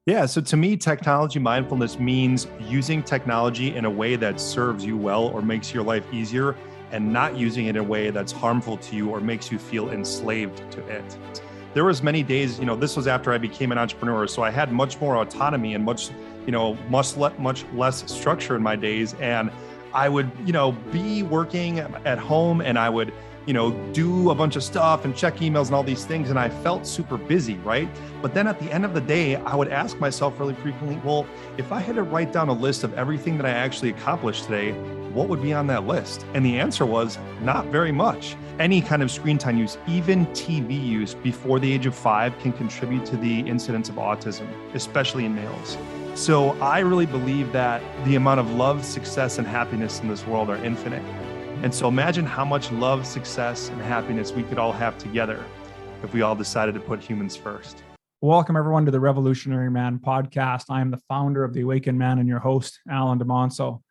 Yeah, so to me, technology mindfulness means using technology in a way that serves you well or makes your life easier, and not using it in a way that's harmful to you or makes you feel enslaved to it. There was many days, this was after I became an entrepreneur, so I had much more autonomy and much less structure in my days. And I would, be working at home, and I would, do a bunch of stuff and check emails and all these things. And I felt super busy, right? But then at the end of the day, I would ask myself really frequently, well, if I had to write down a list of everything that I actually accomplished today, what would be on that list? And the answer was not very much. Any kind of screen time use, even TV use before the age of 5, can contribute to the incidence of autism, especially in males. So I really believe that the amount of love, success, and happiness in this world are infinite. And so imagine how much love, success, and happiness we could all have together if we all decided to put humans first. Welcome, everyone, to the Revolutionary Man podcast. I am the founder of The Awakened Man and your host, Alan DeMonso.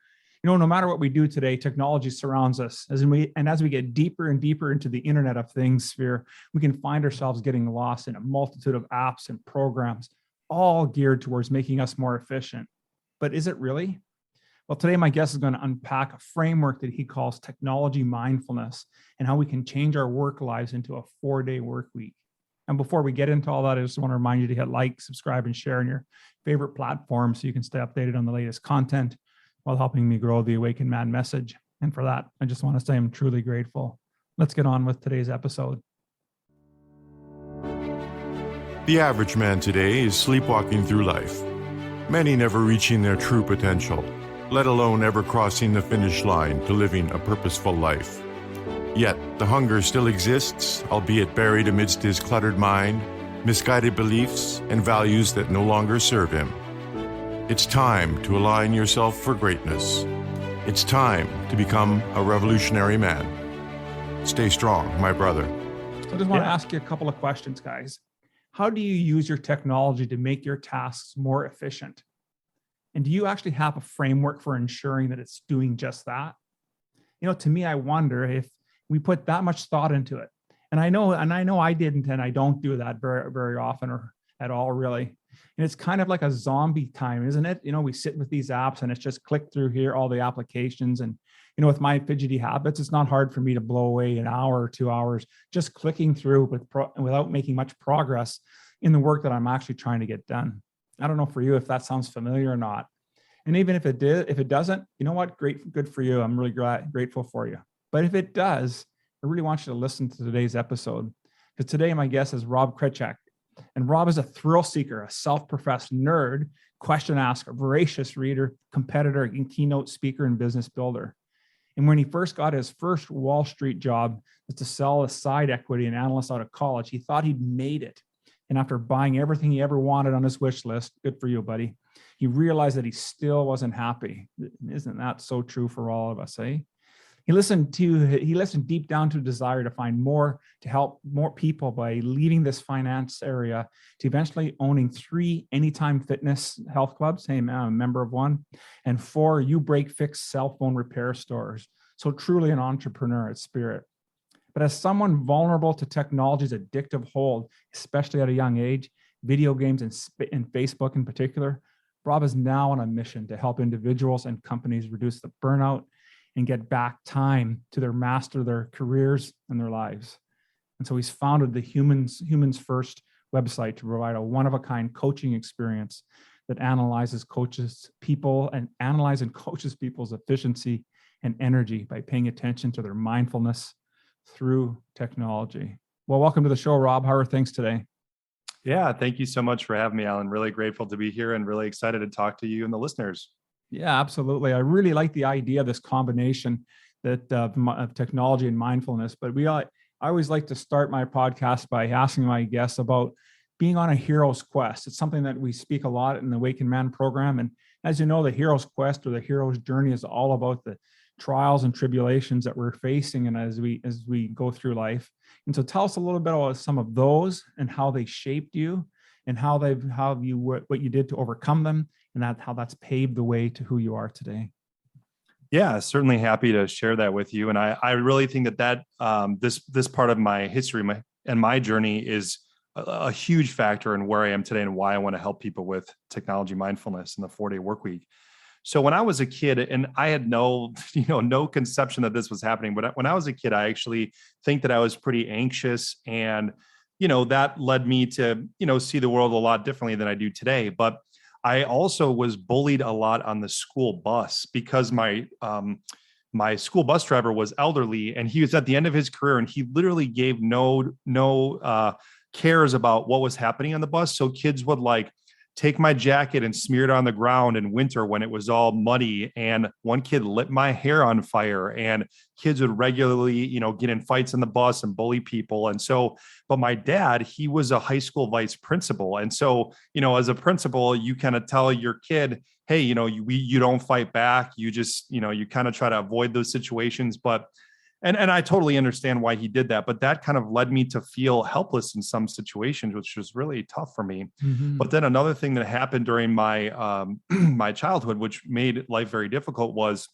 No matter what we do today, technology surrounds us. As we get deeper and deeper into the Internet of Things sphere, we can find ourselves getting lost in a multitude of apps and programs, all geared towards making us more efficient. But is it really? Well, today my guest is going to unpack a framework that he calls technology mindfulness and how we can change our work lives into a 4-day work week. And before we get into all that, I just want to remind you to hit like, subscribe, and share on your favorite platform so you can stay updated on the latest content while helping me grow the Awakened Man message. And for that, I just want to say I'm truly grateful. Let's get on with today's episode. The average man today is sleepwalking through life, many never reaching their true potential, let alone ever crossing the finish line to living a purposeful life. Yet, the hunger still exists, albeit buried amidst his cluttered mind, misguided beliefs, and values that no longer serve him. It's time to align yourself for greatness. It's time to become a revolutionary man. Stay strong, my brother. So I just want to ask you a couple of questions, guys. How do you use your technology to make your tasks more efficient? And do you actually have a framework for ensuring that it's doing just that? To me, I wonder if we put that much thought into it. And I know I didn't, and I don't do that very, very often or at all, really. And it's kind of like a zombie time, isn't it? We sit with these apps and it's just click through here, all the applications. And, with my fidgety habits, it's not hard for me to blow away an hour or 2 hours just clicking through without making much progress in the work that I'm actually trying to get done. I don't know for you if that sounds familiar or not. And even if it doesn't, you know what? Great, good for you. I'm really grateful for you. But if it does, I really want you to listen to today's episode, because today my guest is Rob Krecak. And Rob is a thrill seeker, a self-professed nerd, question asker, voracious reader, competitor, and keynote speaker and business builder. And when he first got his first Wall Street job to sell a side equity and analyst out of college, he thought he'd made it. And after buying everything he ever wanted on his wish list, good for you, buddy, he realized that he still wasn't happy. Isn't that so true for all of us, eh? He listened deep down to a desire to find more, to help more people by leaving this finance area to eventually owning 3 Anytime Fitness health clubs. Hey, man, I'm a member of one, and 4 uBreakiFix cell phone repair stores. So truly an entrepreneur at spirit. But as someone vulnerable to technology's addictive hold, especially at a young age, video games and Facebook in particular, Rob is now on a mission to help individuals and companies reduce the burnout and get back time to master their careers and their lives. And so he's founded the Humans First website to provide a one-of-a-kind coaching experience that analyzes and coaches people's efficiency and energy by paying attention to their mindfulness through technology. Well, welcome to the show, Rob. How are things today? Yeah, thank you so much for having me, Alan. Really grateful to be here and really excited to talk to you and the listeners. Yeah, absolutely. I really like the idea of this combination of technology and mindfulness. But I always like to start my podcast by asking my guests about being on a hero's quest. It's something that we speak a lot in the Awakened Man program. And as you know, the hero's quest or the hero's journey is all about the trials and tribulations that we're facing and as we go through life. And so tell us a little bit about some of those and how they shaped you and what you did to overcome them, and how that's paved the way to who you are today. Yeah, certainly happy to share that with you. And I really think that this part of my history and my journey is a huge factor in where I am today and why I want to help people with technology mindfulness in the 4-day work week. So when I was a kid, and I had no conception that this was happening, but when I was a kid, I actually think that I was pretty anxious, and that led me to see the world a lot differently than I do today. But I also was bullied a lot on the school bus because my school bus driver was elderly, and he was at the end of his career, and he literally gave no cares about what was happening on the bus. So kids would take my jacket and smear it on the ground in winter when it was all muddy. And one kid lit my hair on fire, and kids would regularly, get in fights on the bus and bully people. And so, but my dad, he was a high school vice principal. And so, as a principal, you kind of tell your kid, hey, you don't fight back. You just, you kind of try to avoid those situations. But And I totally understand why he did that, but that kind of led me to feel helpless in some situations, which was really tough for me. Mm-hmm. But then another thing that happened during my my childhood, which made life very difficult, was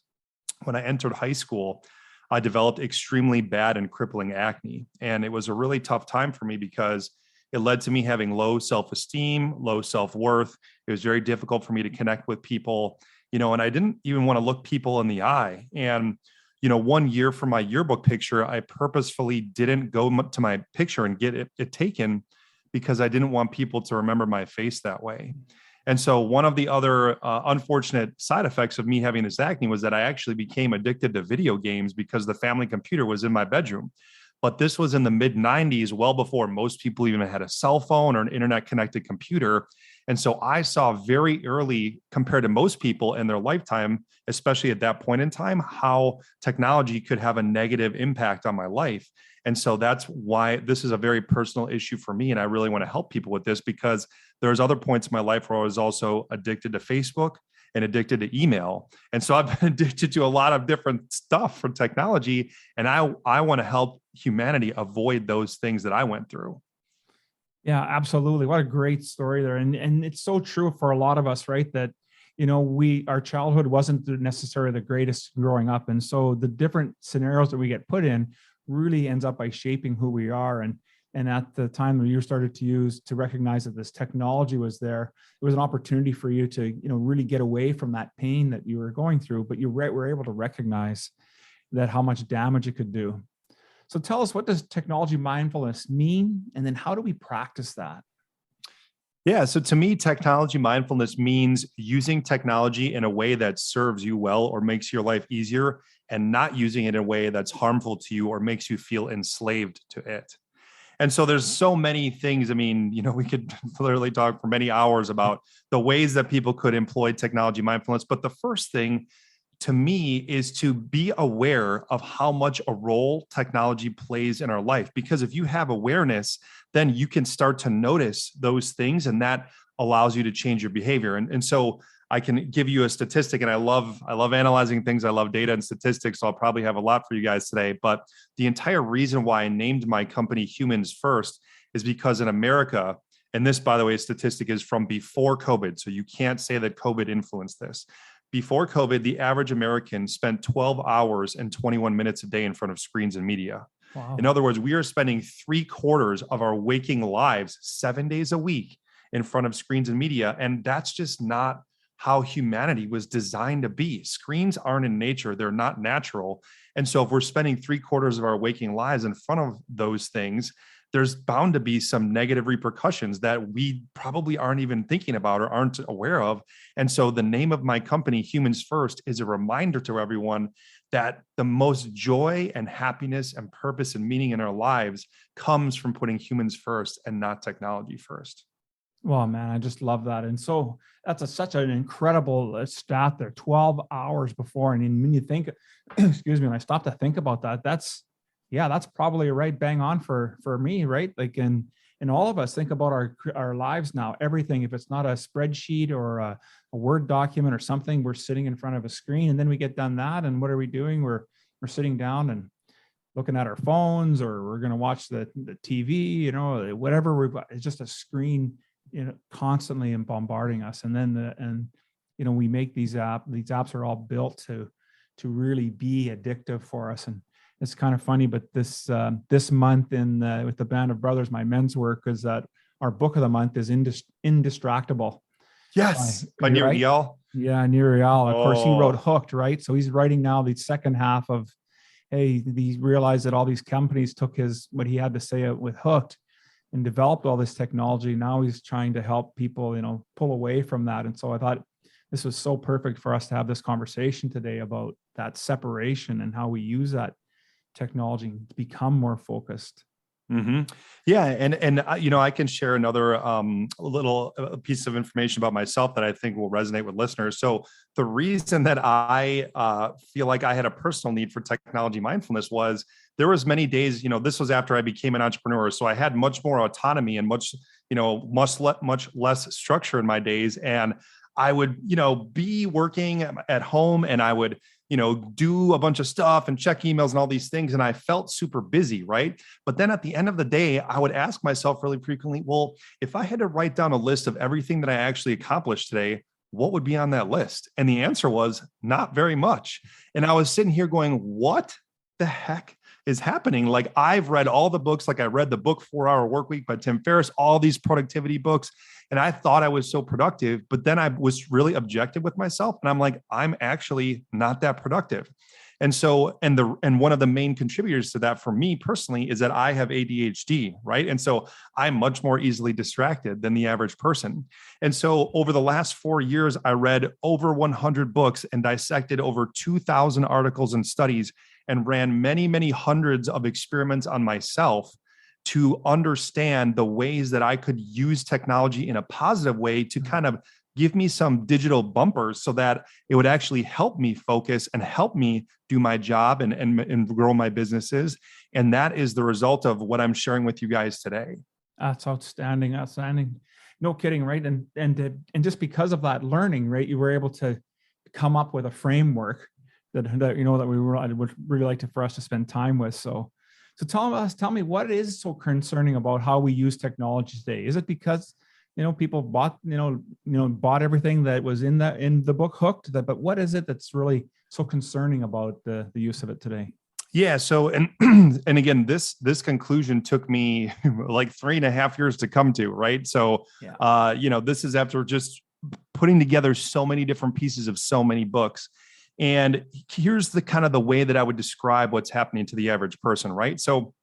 when I entered high school, I developed extremely bad and crippling acne. And it was a really tough time for me because it led to me having low self-esteem, low self-worth. It was very difficult for me to connect with people, and I didn't even want to look people in the eye. And one year for my yearbook picture, I purposefully didn't go to my picture and get it taken because I didn't want people to remember my face that way. And so one of the other unfortunate side effects of me having this acne was that I actually became addicted to video games because the family computer was in my bedroom. But this was in the mid 90s, well before most people even had a cell phone or an internet connected computer. And so I saw very early, compared to most people in their lifetime, especially at that point in time, how technology could have a negative impact on my life. And so that's why this is a very personal issue for me. And I really want to help people with this because there's other points in my life where I was also addicted to Facebook and addicted to email. And so I've been addicted to a lot of different stuff from technology. And I want to help humanity avoid those things that I went through. Yeah, absolutely. What a great story there. And it's so true for a lot of us, right? That, our childhood wasn't necessarily the greatest growing up. And so the different scenarios that we get put in really ends up by shaping who we are. And at the time that you started to recognize that this technology was there, it was an opportunity for you to, really get away from that pain that you were going through, but you were able to recognize that how much damage it could do. So tell us, what does technology mindfulness mean? And then how do we practice that? Yeah. So to me, technology mindfulness means using technology in a way that serves you well or makes your life easier, and not using it in a way that's harmful to you or makes you feel enslaved to it. And so there's so many things. I mean, we could literally talk for many hours about the ways that people could employ technology mindfulness. But the first thing to me is to be aware of how much a role technology plays in our life. Because if you have awareness, then you can start to notice those things, and that allows you to change your behavior. And so I can give you a statistic, and I love analyzing things. I love data and statistics. So I'll probably have a lot for you guys today. But the entire reason why I named my company Humans First is because in America, and this, by the way, statistic is from before COVID, so you can't say that COVID influenced this. Before COVID, the average American spent 12 hours and 21 minutes a day in front of screens and media. Wow. In other words, we are spending 3/4 of our waking lives, 7 days a week, in front of screens and media. And that's just not how humanity was designed to be. Screens aren't in nature. They're not natural. And so if we're spending 3/4 of our waking lives in front of those things, there's bound to be some negative repercussions that we probably aren't even thinking about or aren't aware of. And so the name of my company, Humans First, is a reminder to everyone that the most joy and happiness and purpose and meaning in our lives comes from putting humans first and not technology first. Well, man, I just love that. And so that's such an incredible stat there, 12 hours before. And when you think, excuse me, when I stop to think about that, that's probably right bang on for me, right? Like, and all of us think about our lives now, everything, if it's not a spreadsheet or a Word document or something, we're sitting in front of a screen, and then we get done that. And what are we doing? We're sitting down and looking at our phones, or we're going to watch the TV, whatever we've got. It's just a screen, constantly and bombarding us. And then we make these apps are all built to really be addictive for us. And it's kind of funny, but this month with the Band of Brothers, my men's work, is that our book of the month is Indistractable. Yes, by Nir right? Eyal. Yeah, Nir Eyal. Of course, he wrote Oh. Hooked, right? So he's writing now the second half of, hey, he realized that all these companies took what he had to say with Hooked and developed all this technology. Now he's trying to help people, pull away from that. And so I thought this was so perfect for us to have this conversation today about that separation and how we use that technology to become more focused. Mm-hmm. Yeah. And I can share another little piece of information about myself that I think will resonate with listeners. So the reason that I feel like I had a personal need for technology mindfulness was there was many days, this was after I became an entrepreneur. So I had much more autonomy and much less structure in my days. And I would, be working at home, and I would, do a bunch of stuff and check emails and all these things. And I felt super busy, right? But then at the end of the day, I would ask myself really frequently, well, if I had to write down a list of everything that I actually accomplished today, what would be on that list? And the answer was not very much. And I was sitting here going, what the heck is happening? Like, I've read all the books, like I read the book 4-Hour Workweek by Tim Ferriss, all these productivity books. And I thought I was so productive, but then I was really objective with myself. And I'm like, I'm actually not that productive. And so, and one of the main contributors to that for me personally is that I have ADHD, right? And so I'm much more easily distracted than the average person. And so over the last 4 years, I read over 100 books and dissected over 2,000 articles and studies and ran many, many hundreds of experiments on myself to understand the ways that I could use technology in a positive way to kind of give me some digital bumpers so that it would actually help me focus and help me do my job and grow my businesses. And that is the result of what I'm sharing with you guys today. That's outstanding. Outstanding. No kidding, right? And just because of that learning, right, you were able to come up with a framework that I would really like for us to spend time with. So tell me what is so concerning about how we use technology today? Is it because people bought everything that was in the book Hooked? But what is it that's really so concerning about the use of it today? Yeah. So, and again, this conclusion took me like 3.5 years to come to, right? So, yeah. This is after just putting together so many different pieces of so many books. And here's the kind of the way that I would describe what's happening to the average person, right? So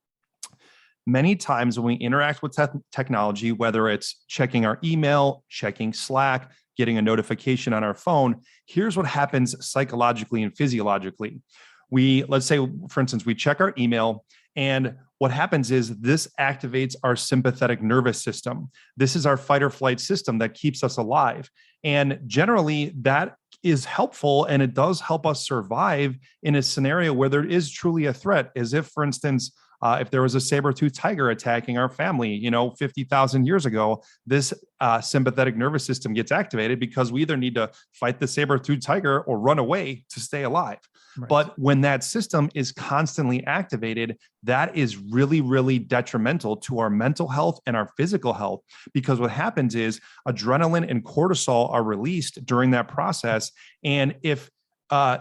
many times when we interact with technology, whether it's checking our email, checking Slack, getting a notification on our phone, here's what happens psychologically and physiologically. Let's say, for instance, we check our email, and what happens is this activates our sympathetic nervous system. This is our fight or flight system that keeps us alive. And generally that is helpful, and it does help us survive in a scenario where there is truly a threat, as if, for instance, if there was a saber-toothed tiger attacking our family, 50,000 years ago, this sympathetic nervous system gets activated because we either need to fight the saber-toothed tiger or run away to stay alive. Right. But when that system is constantly activated, that is really, really detrimental to our mental health and our physical health, because what happens is adrenaline and cortisol are released during that process. And if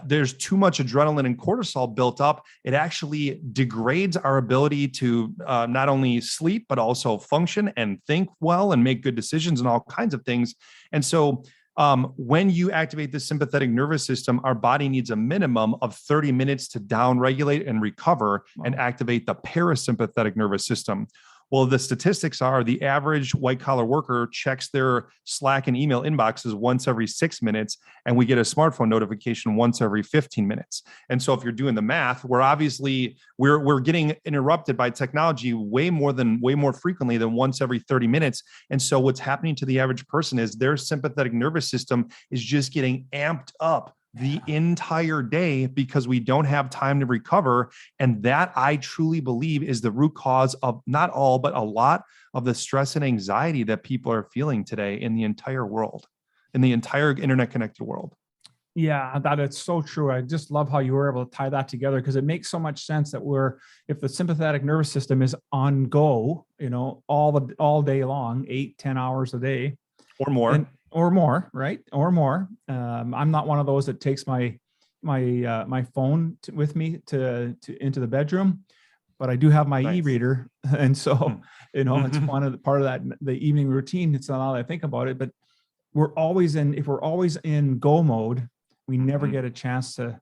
there's too much adrenaline and cortisol built up, it actually degrades our ability to not only sleep, but also function and think well and make good decisions and all kinds of things. And so when you activate the sympathetic nervous system, our body needs a minimum of 30 minutes to downregulate and recover and activate the parasympathetic nervous system. Well, the statistics are the average white collar worker checks their Slack and email inboxes once every 6 minutes, and we get a smartphone notification once every 15 minutes. And so if you're doing the math, we're getting interrupted by technology way more frequently than once every 30 minutes. And so what's happening to the average person is their sympathetic nervous system is just getting amped up the entire day because we don't have time to recover. And that, I truly believe, is the root cause of not all, but a lot of the stress and anxiety that people are feeling today in the entire world, in the entire internet connected world. Yeah, that is so true. I just love how you were able to tie that together, because it makes so much sense that if the sympathetic nervous system is on go, all day long, 8-10 hours a day or more. Or more, right? Or more. I'm not one of those that takes my phone with me to into the bedroom. but I do have my Nice. e-reader. And so, it's Mhm. part of that, the evening routine. It's not all I think about it, but if we're always in go mode, we never Mhm. get a chance to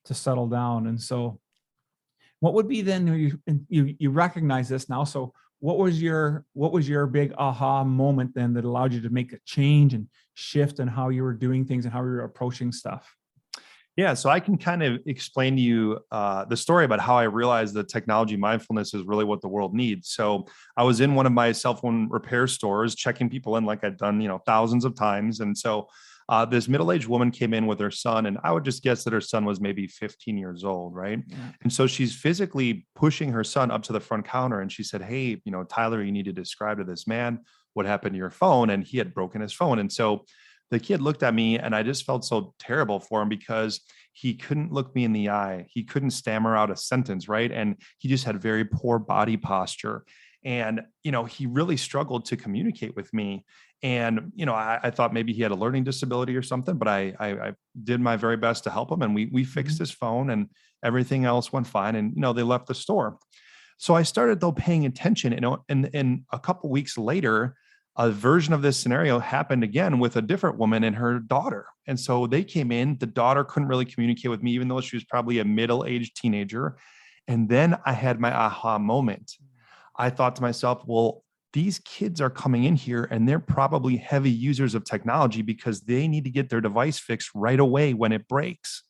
settle down. And so what would be then, you recognize this now. So what was your big aha moment then that allowed you to make a change and shift in how you were doing things and how you were approaching stuff? Yeah, so I can kind of explain to you the story about how I realized that technology mindfulness is really what the world needs. So I was in one of my cell phone repair stores, checking people in like I'd done, thousands of times. And so this middle-aged woman came in with her son, and I would just guess that her son was maybe 15 years old, right? Yeah. And so she's physically pushing her son up to the front counter, and she said, "Hey, Tyler, you need to describe to this man what happened to your phone." And he had broken his phone. And so the kid looked at me, and I just felt so terrible for him because he couldn't look me in the eye. He couldn't stammer out a sentence, right? And he just had very poor body posture. And, he really struggled to communicate with me. And, I thought maybe he had a learning disability or something, but I did my very best to help him. And we fixed his phone, and everything else went fine. And, they left the store. So I started though paying attention, and a couple weeks later, a version of this scenario happened again with a different woman and her daughter. And so they came in, the daughter couldn't really communicate with me, even though she was probably a middle-aged teenager. And then I had my aha moment. I thought to myself, well, these kids are coming in here and they're probably heavy users of technology because they need to get their device fixed right away when it breaks.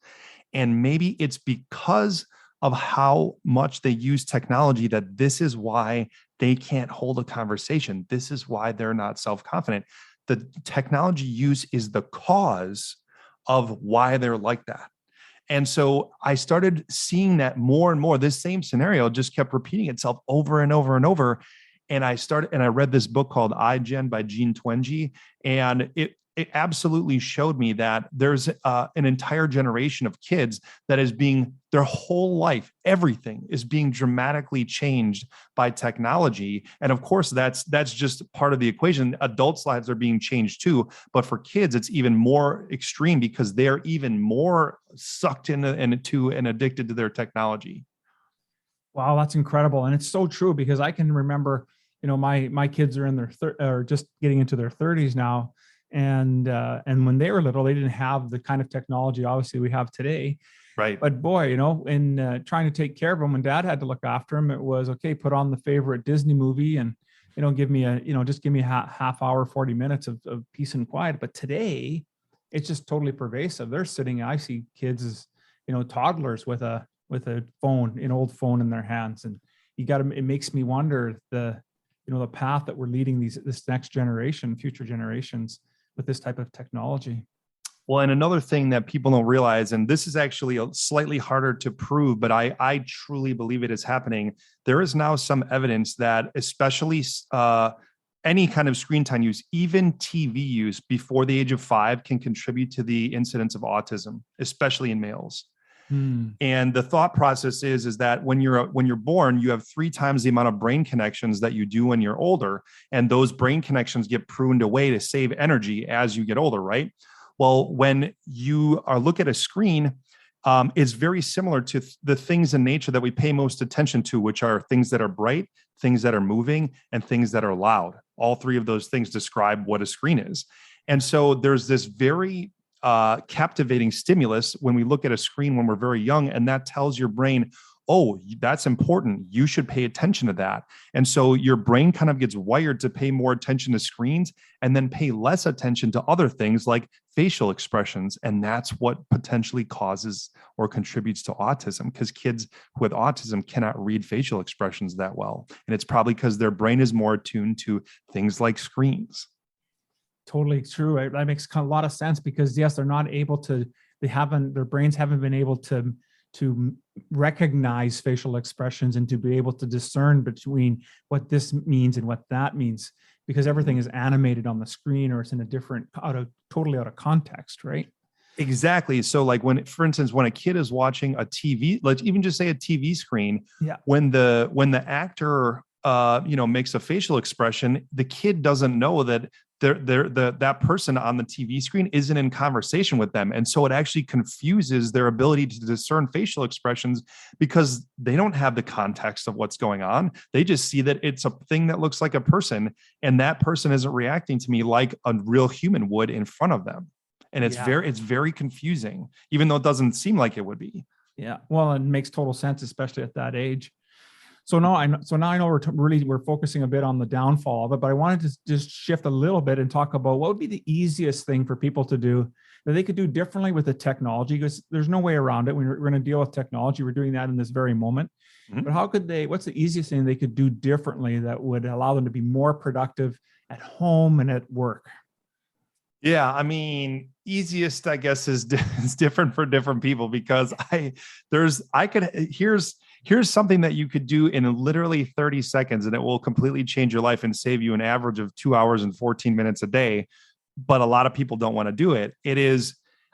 And maybe it's because of how much they use technology that this is why they can't hold a conversation. This is why they're not self-confident. The technology use is the cause of why they're like that. And so I started seeing that more and more. This same scenario just kept repeating itself over and over and over. And I read this book called iGen by Gene Twenge, and it absolutely showed me that there's an entire generation of kids that is their whole life, everything is being dramatically changed by technology. And of course, that's just part of the equation. Adults' lives are being changed too, but for kids, it's even more extreme because they're even more sucked into and addicted to their technology. Wow, that's incredible. And it's so true because I can remember, my kids are in their or just getting into their 30s now. And when they were little, they didn't have the kind of technology obviously we have today. Right. But boy, in trying to take care of them, when dad had to look after him, it was okay, put on the favorite Disney movie and, give me a half hour, 40 minutes of peace and quiet. But today it's just totally pervasive. They're sitting, I see kids as, toddlers with a phone, an old phone in their hands. And it makes me wonder the path that we're leading this next generation, future generations with this type of technology. Well, and another thing that people don't realize, and this is actually slightly harder to prove, but I truly believe it is happening. There is now some evidence that especially any kind of screen time use, even TV use before the age of 5 can contribute to the incidence of autism, especially in males. And the thought process is that when you're born, you have 3 times the amount of brain connections that you do when you're older. And those brain connections get pruned away to save energy as you get older, right? Well, when you look at a screen, it's very similar to the things in nature that we pay most attention to, which are things that are bright, things that are moving, and things that are loud. All 3 of those things describe what a screen is. And so there's this very captivating stimulus when we look at a screen when we're very young, and that tells your brain, oh, that's important. You should pay attention to that. And so your brain kind of gets wired to pay more attention to screens and then pay less attention to other things like facial expressions. And that's what potentially causes or contributes to autism, because kids with autism cannot read facial expressions that well. And it's probably because their brain is more attuned to things like screens. Totally true. That makes a lot of sense because yes, they're not able to, their brains haven't been able to recognize facial expressions and to be able to discern between what this means and what that means, because everything is animated on the screen or it's in a totally out of context, right? Exactly. So like for instance, when a kid is watching a TV, let's even just say a TV screen, yeah, when the actor makes a facial expression, the kid doesn't know that that person on the TV screen isn't in conversation with them. And so it actually confuses their ability to discern facial expressions because they don't have the context of what's going on. They just see that it's a thing that looks like a person, and that person isn't reacting to me like a real human would in front of them. And it's very confusing, even though it doesn't seem like it would be. Yeah. Well, it makes total sense, especially at that age. So now I know we're focusing a bit on the downfall of it, but I wanted to just shift a little bit and talk about what would be the easiest thing for people to do that they could do differently with the technology, because there's no way around it. We're going to deal with technology. We're doing that in this very moment. Mm-hmm. But what's the easiest thing they could do differently that would allow them to be more productive at home and at work? Yeah, I mean, easiest, I guess, is different for different people, because here's something that you could do in literally 30 seconds, and it will completely change your life and save you an average of 2 hours and 14 minutes a day. But a lot of people don't want to do it.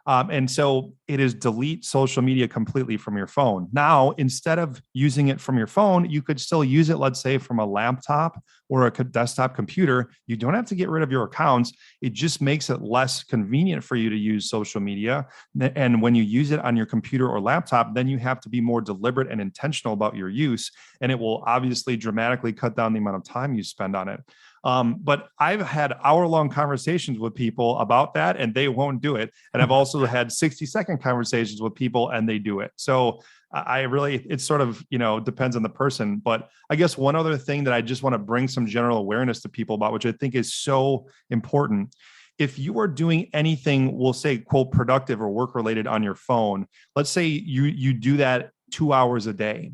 And so it is delete social media completely from your phone. Now, instead of using it from your phone, you could still use it, let's say, from a laptop or a desktop computer. You don't have to get rid of your accounts. It just makes it less convenient for you to use social media. And when you use it on your computer or laptop, then you have to be more deliberate and intentional about your use. And it will obviously dramatically cut down the amount of time you spend on it. But I've had hour-long conversations with people about that, and they won't do it. And I've also had 60-second conversations with people, and they do it. So it sort of, depends on the person. But I guess one other thing that I just want to bring some general awareness to people about, which I think is so important. If you are doing anything, we'll say, quote, productive or work-related on your phone, let's say you do that 2 hours a day.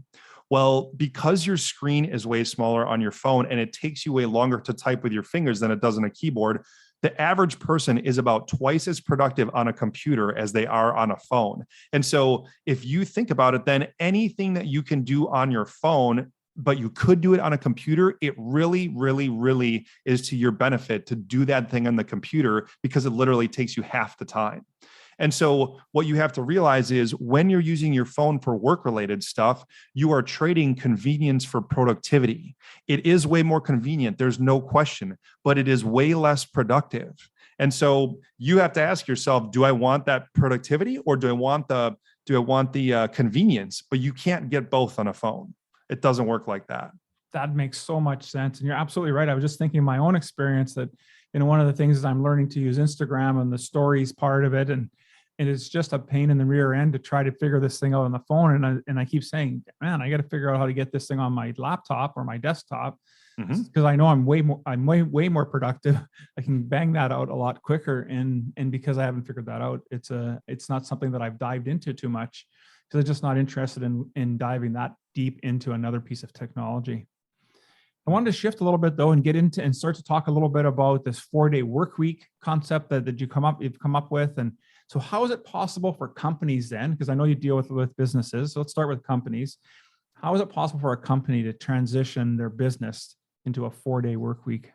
Well, because your screen is way smaller on your phone and it takes you way longer to type with your fingers than it does on a keyboard, the average person is about twice as productive on a computer as they are on a phone. And so if you think about it, then anything that you can do on your phone, but you could do it on a computer, it really, really, really is to your benefit to do that thing on the computer, because it literally takes you half the time. And so what you have to realize is when you're using your phone for work-related stuff, you are trading convenience for productivity. It is way more convenient, there's no question, but it is way less productive. And so you have to ask yourself, do I want that productivity, or do I want the convenience? But you can't get both on a phone. It doesn't work like that. That makes so much sense. And you're absolutely right. I was just thinking my own experience that, one of the things is I'm learning to use Instagram and the stories part of it. And it's just a pain in the rear end to try to figure this thing out on the phone. And I keep saying, man, I got to figure out how to get this thing on my laptop or my desktop, because I know I'm way more productive. I can bang that out a lot quicker. And because I haven't figured that out, it's not something that I've dived into too much, because I'm just not interested in diving that deep into another piece of technology. I wanted to shift a little bit though and get into and start to talk a little bit about this 4-day work week concept that you've come up with. And so how is it possible for companies then, because I know you deal with businesses, so let's start with companies. How is it possible for a company to transition their business into a 4-day work week?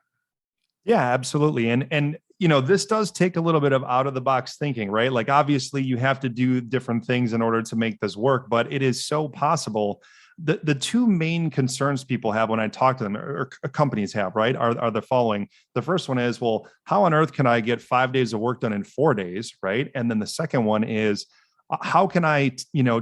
Yeah, absolutely. And this does take a little bit of out of the box thinking, right? Like obviously you have to do different things in order to make this work, but it is so possible. The two main concerns people have when I talk to them, or companies have, right, are the following. The first one is, well, how on earth can I get 5 days of work done in 4 days, right? And then the second one is, how can I,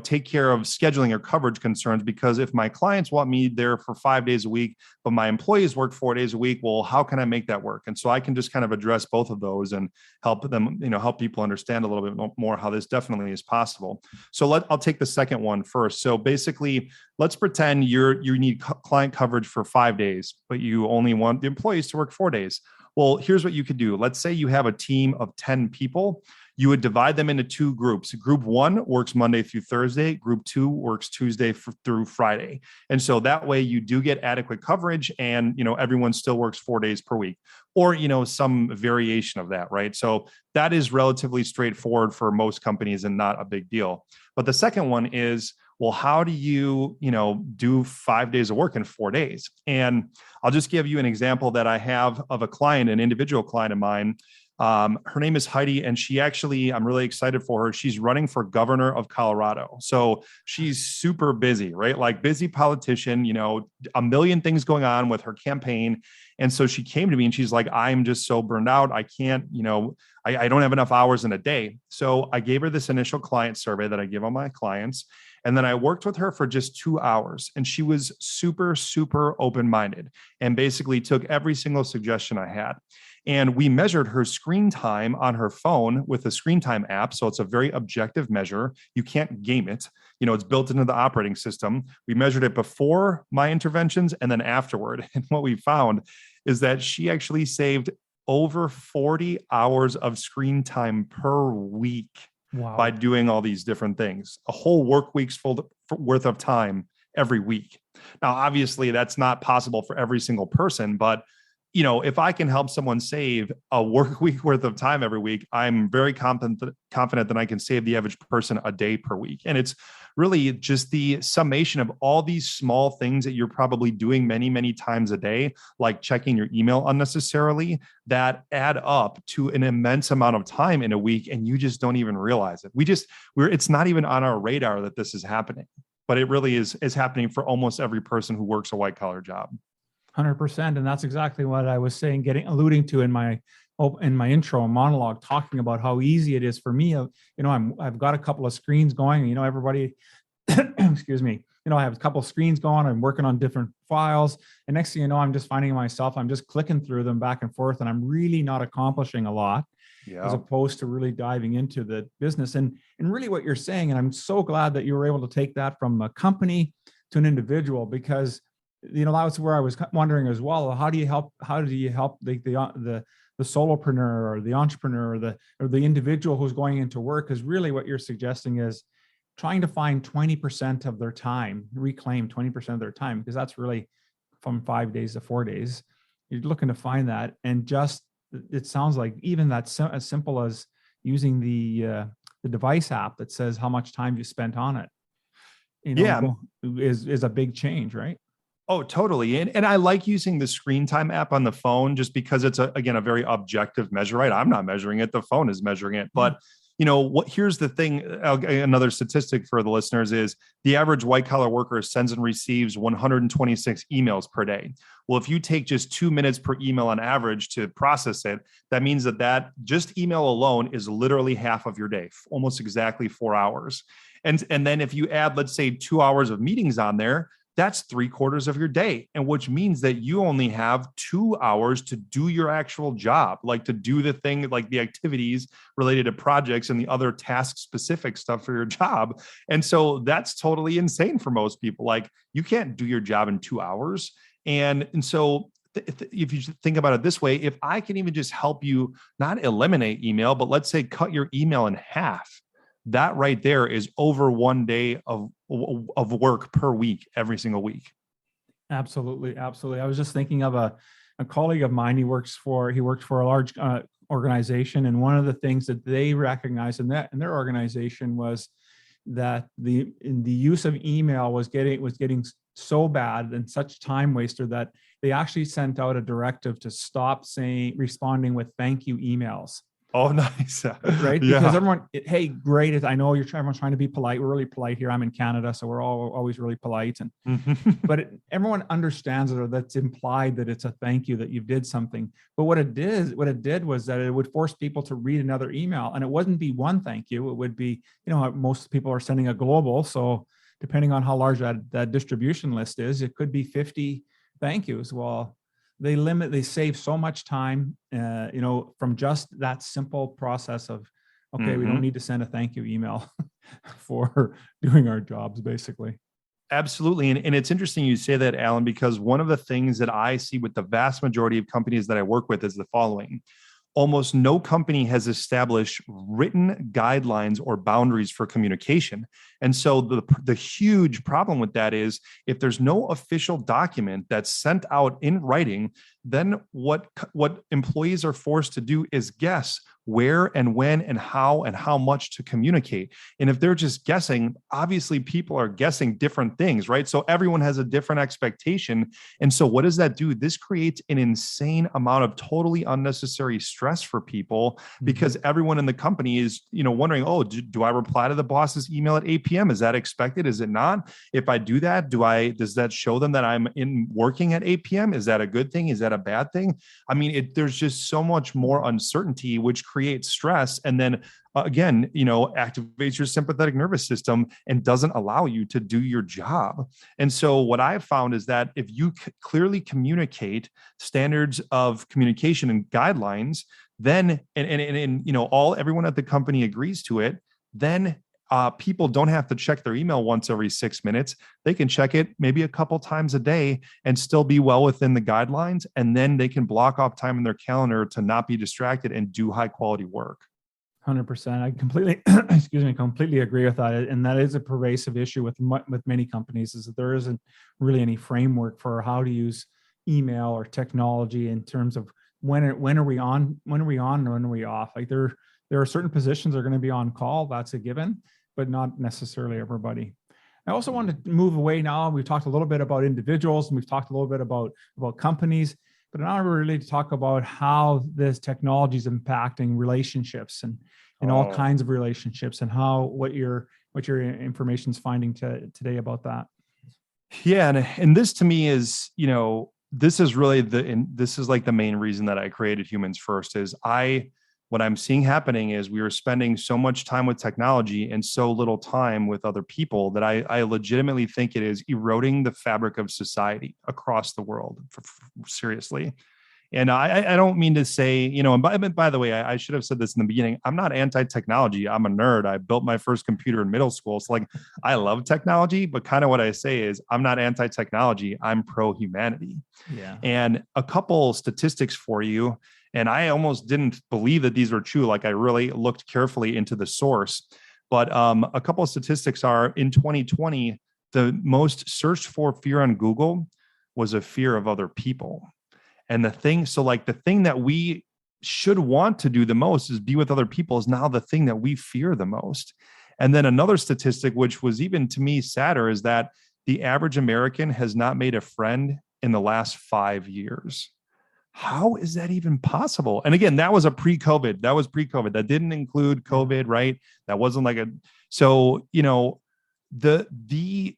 take care of scheduling or coverage concerns? Because if my clients want me there for 5 days a week, but my employees work 4 days a week, well, how can I make that work? And so I can just kind of address both of those and help them, help people understand a little bit more how this definitely is possible. So I'll take the second one first. So basically, let's pretend you need client coverage for 5 days, but you only want the employees to work 4 days. Well, here's what you could do. Let's say you have a team of 10 people. You would divide them into two groups. Group 1 works Monday through Thursday. Group 2 works Tuesday through Friday. And so that way you do get adequate coverage, and, everyone still works 4 days per week, or, some variation of that, right? So that is relatively straightforward for most companies and not a big deal. But the second one is, well, how do you, do 5 days of work in 4 days? And I'll just give you an example that I have of a client, an individual client of mine. Her name is Heidi, and I'm really excited for her. She's running for governor of Colorado. So she's super busy, right? Like busy politician, a million things going on with her campaign. And so she came to me and she's like, I'm just so burned out. I can't, I don't have enough hours in a day. So I gave her this initial client survey that I give all my clients. And then I worked with her for just 2 hours, and she was super, super open-minded and basically took every single suggestion I had. And we measured her screen time on her phone with the screen time app. So it's a very objective measure. You can't game it. It's built into the operating system. We measured it before my interventions and then afterward. And what we found is that she actually saved over 40 hours of screen time per week. Wow. By doing all these different things, a whole work week's worth of time every week. Now, obviously, that's not possible for every single person, but if I can help someone save a work week worth of time every week, I'm very confident that I can save the average person a day per week. And it's really just the summation of all these small things that you're probably doing many, many times a day, like checking your email unnecessarily, that add up to an immense amount of time in a week. And you just don't even realize it. It's not even on our radar that this is happening, but it really is happening for almost every person who works a white collar job. 100%. And that's exactly what I was saying, alluding to in my intro monologue, talking about how easy it is for me. I've got a couple of screens going, everybody, excuse me, I have a couple of screens going, I'm working on different files. And next thing you know, I'm just finding myself, I'm just clicking through them back and forth, and I'm really not accomplishing a lot. Yeah. As opposed to really diving into the business. And really what you're saying, and I'm so glad that you were able to take that from a company to an individual, because that's where I was wondering as well. How do you help the solopreneur or the entrepreneur or the individual who's going into work? Because really what you're suggesting is trying to find 20% of their time, reclaim 20% of their time, because that's really from 5 days to 4 days. You're looking to find that, and just it sounds like even that's as simple as using the device app that says how much time you spent on it. Is a big change, right? Oh, totally. And I like using the screen time app on the phone just because it's a very objective measure, right? I'm not measuring it. The phone is measuring it. But here's the thing. Another statistic for the listeners is the average white collar worker sends and receives 126 emails per day. Well, if you take just 2 minutes per email on average to process it, that means that just email alone is literally half of your day, almost exactly 4 hours. And then if you add, let's say 2 hours of meetings on there, that's 3/4 of your day. And which means that you only have 2 hours to do your actual job, like to do the thing, like the activities related to projects and the other task specific stuff for your job. And so that's totally insane for most people. Like you can't do your job in 2 hours. And so if you think about it this way, if I can even just help you not eliminate email, but let's say cut your email in half, that right there is over 1 day of work per week, every single week. Absolutely. Absolutely. I was just thinking of a colleague of mine. He worked for a large organization. And one of the things that they recognized in their organization was that the use of email was getting so bad and such time waster that they actually sent out a directive to stop responding with thank you emails. Oh, nice. Right? Yeah. Because everyone, hey, great. I know everyone's trying to be polite. We're really polite here. I'm in Canada, so we're all always really polite. But everyone understands it, or that's implied that it's a thank you that you did something. But what it did was that it would force people to read another email, and it wouldn't be one thank you. It would be, most people are sending a global. So depending on how large that distribution list is, it could be 50 thank yous. Well, they save so much time, from just that simple process of, okay, we don't need to send a thank you email for doing our jobs, basically. Absolutely. And it's interesting you say that, Alan, because one of the things that I see with the vast majority of companies that I work with is the following. Almost no company has established written guidelines or boundaries for communication. And so the huge problem with that is if there's no official document that's sent out in writing, then what employees are forced to do is guess where and when and how much to communicate. And if they're just guessing, obviously people are guessing different things, right? So everyone has a different expectation. And so what does that do? This creates an insane amount of totally unnecessary stress for people because everyone in the company is, wondering, oh, do I reply to the boss's email at 8 p.m.? Is that expected? Is it not? If I do that, does that show them that I'm working at 8 p.m.? Is that a good thing? Is that that a bad thing? I mean, there's just so much more uncertainty, which creates stress. And then again, activates your sympathetic nervous system and doesn't allow you to do your job. And so what I've found is that if you clearly communicate standards of communication and guidelines, then, everyone at the company agrees to it, then people don't have to check their email once every 6 minutes. They can check it maybe a couple times a day and still be well within the guidelines. And then they can block off time in their calendar to not be distracted and do high quality work. 100%. I completely, completely agree with that. And that is a pervasive issue with many companies, is that there isn't really any framework for how to use email or technology in terms of when are we on, and when are we off. Like there are certain positions that are going to be on call. That's a given, but not necessarily everybody. I also wanted to move away now. We've talked a little bit about individuals, and we've talked a little bit about companies, but now we're really to talk about how this technology is impacting relationships and all kinds of relationships, and what your information is finding today about that. Yeah, and this to me is, this is really this is like the main reason that I created Humans First. Is what I'm seeing happening is we are spending so much time with technology and so little time with other people that I legitimately think it is eroding the fabric of society across the world, seriously. And I don't mean to say, and by the way, I should have said this in the beginning. I'm not anti-technology. I'm a nerd. I built my first computer in middle school. So I love technology, but kind of what I say is I'm not anti-technology. I'm pro-humanity. Yeah. And a couple statistics for you. And I almost didn't believe that these were true. I really looked carefully into the source. But a couple of statistics are, in 2020, the most searched for fear on Google was a fear of other people. And the thing that we should want to do the most is be with other people is now the thing that we fear the most. And then another statistic, which was even to me sadder, is that the average American has not made a friend in the last 5 years. How is that even possible? And again, that was pre-COVID. That didn't include COVID, right? That wasn't so, the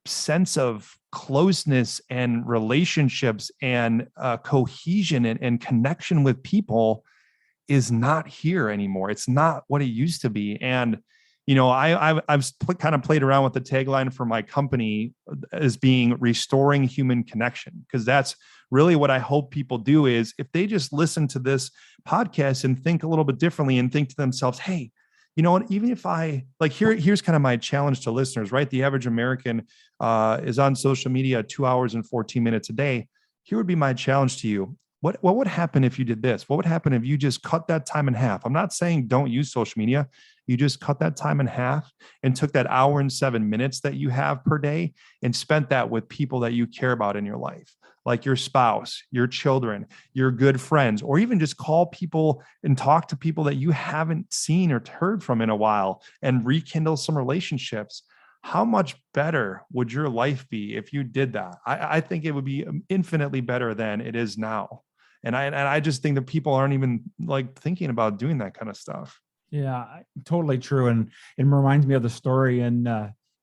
sense of closeness and relationships and cohesion and connection with people is not here anymore. It's not what it used to be. And, I've kind of played around with the tagline for my company as being restoring human connection, because that's really what I hope people do. Is if they just listen to this podcast and think a little bit differently and think to themselves, hey, you know what, even if here's kind of my challenge to listeners, right? The average American is on social media 2 hours and 14 minutes a day. Here would be my challenge to you. What would happen if you did this? What would happen if you just cut that time in half? I'm not saying don't use social media. You just cut that time in half and took that hour and 7 minutes that you have per day and spent that with people that you care about in your life, like your spouse, your children, your good friends, or even just call people and talk to people that you haven't seen or heard from in a while and rekindle some relationships. How much better would your life be if you did that? I think it would be infinitely better than it is now. And I just think that people aren't even thinking about doing that kind of stuff. Yeah, totally true. And it reminds me of the story in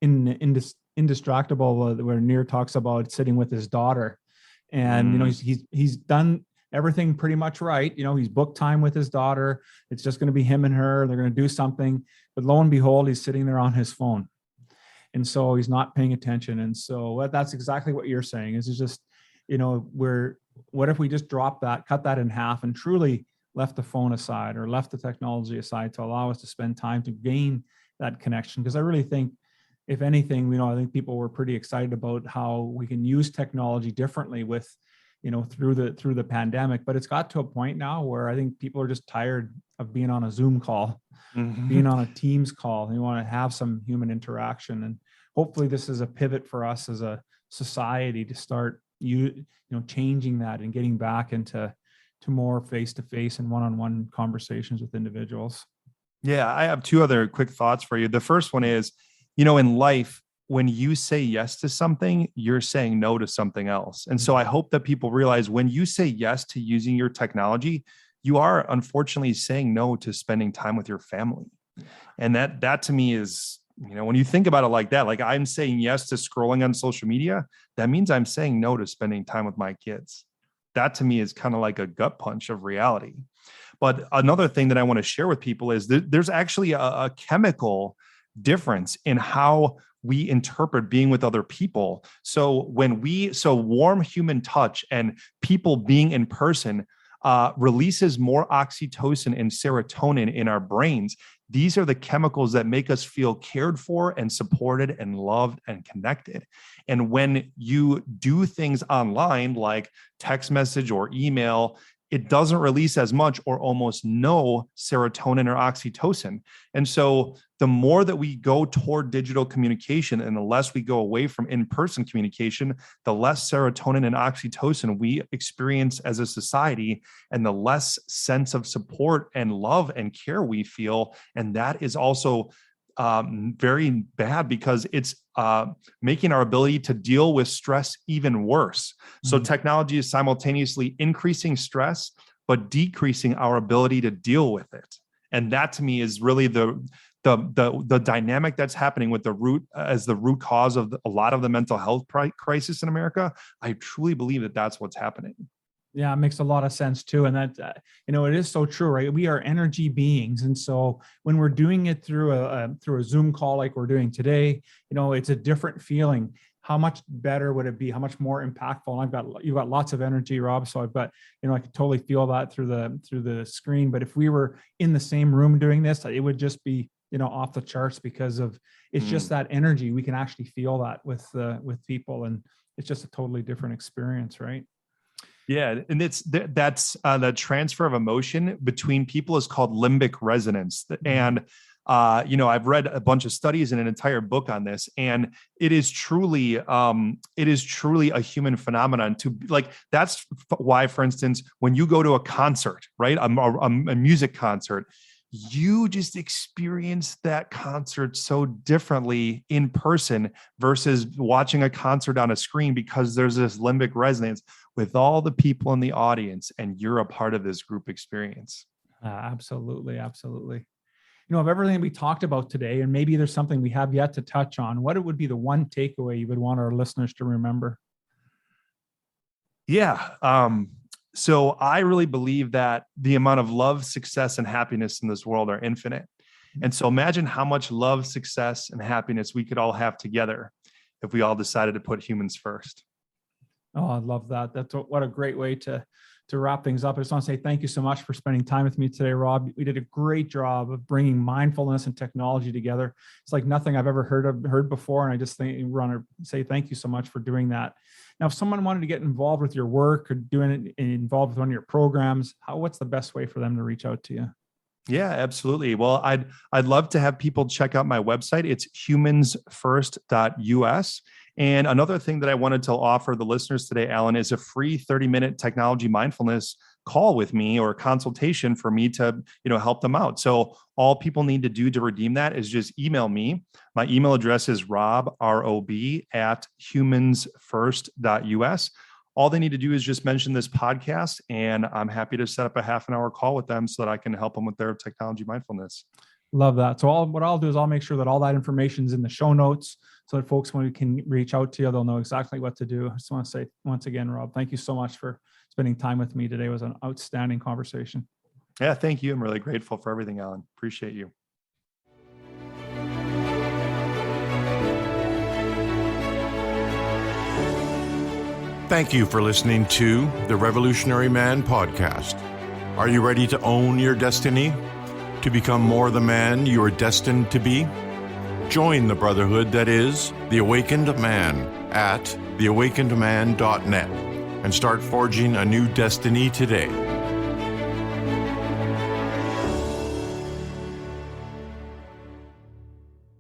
Indistractable, where Nir talks about sitting with his daughter, and he's done everything pretty much right. He's booked time with his daughter. It's just going to be him and her. They're going to do something, but lo and behold, he's sitting there on his phone, and so he's not paying attention. And so that's exactly what you're saying. Is it's just, what if we just cut that in half, and truly left the phone aside or left the technology aside to allow us to spend time to gain that connection? Because I really think, if anything, I think people were pretty excited about how we can use technology differently with, through the pandemic. But it's got to a point now where I think people are just tired of being on a Zoom call, being on a Teams call. They want to have some human interaction. And hopefully this is a pivot for us as a society to start changing that and getting back into more face-to-face and one-on-one conversations with individuals. Yeah, I have two other quick thoughts for you. The first one is, in life, when you say yes to something, you're saying no to something else. And so I hope that people realize when you say yes to using your technology, you are unfortunately saying no to spending time with your family. And that to me is, when you think about it like that, like I'm saying yes to scrolling on social media, that means I'm saying no to spending time with my kids. that to me is kind of like a gut punch of reality. But another thing that I want to share with people is that there's actually a chemical difference in how we interpret being with other people. So warm human touch and people being in person releases more oxytocin and serotonin in our brains. These are the chemicals that make us feel cared for and supported and loved and connected. And when you do things online, like text message or email, it doesn't release as much or almost no serotonin or oxytocin. And so the more that we go toward digital communication and the less we go away from in-person communication, the less serotonin and oxytocin we experience as a society, and the less sense of support and love and care we feel. And that is also very bad, because it's making our ability to deal with stress even worse. So technology is simultaneously increasing stress, but decreasing our ability to deal with it. And that to me is really the dynamic that's happening with the root cause of a lot of the mental health crisis in America. I truly believe that that's what's happening. Yeah, it makes a lot of sense too. And that, it is so true, right? We are energy beings. And so when we're doing it through a Zoom call like we're doing today, it's a different feeling. How much better would it be? How much more impactful? And you've got lots of energy, Rob. So I could totally feel that through the screen. But if we were in the same room doing this, it would just be, off the charts, because of it's just that energy. We can actually feel that with people, and it's just a totally different experience, right? Yeah, and that's the transfer of emotion between people is called limbic resonance. And I've read a bunch of studies and an entire book on this, and it is truly a human phenomenon. That's why, for instance, when you go to a concert, right, a music concert, you just experience that concert so differently in person versus watching a concert on a screen, because there's this limbic resonance with all the people in the audience, and you're a part of this group experience. Absolutely. Absolutely. Of everything we talked about today, and maybe there's something we have yet to touch on, what would be the one takeaway you would want our listeners to remember? Yeah. So I really believe that the amount of love, success, and happiness in this world are infinite. And so imagine how much love, success, and happiness we could all have together if we all decided to put humans first. Oh, I love that. What a great way to wrap things up. I just want to say thank you so much for spending time with me today, Rob. We did a great job of bringing mindfulness and technology together. It's like nothing I've ever heard before. And I just think we want to say thank you so much for doing that. Now, if someone wanted to get involved with your work or involved with one of your programs, what's the best way for them to reach out to you? Yeah, absolutely. Well, I'd love to have people check out my website. It's humansfirst.us. And another thing that I wanted to offer the listeners today, Alan, is a free 30-minute technology mindfulness call with me, or a consultation for me to, help them out. So all people need to do to redeem that is just email me. My email address is rob@humansfirst.us. All they need to do is just mention this podcast, and I'm happy to set up a half an hour call with them so that I can help them with their technology mindfulness. Love that. So what I'll do is I'll make sure that all that information is in the show notes, so that folks, when we can reach out to you, they'll know exactly what to do. I just want to say once again, Rob, thank you so much for spending time with me today. It was an outstanding conversation. Yeah, thank you. I'm really grateful for everything, Alan. Appreciate you. Thank you for listening to the Revolutionary Man podcast. Are you ready to own your destiny? To become more the man you are destined to be? Join the brotherhood that is The Awakened Man at theawakenedman.net and start forging a new destiny today.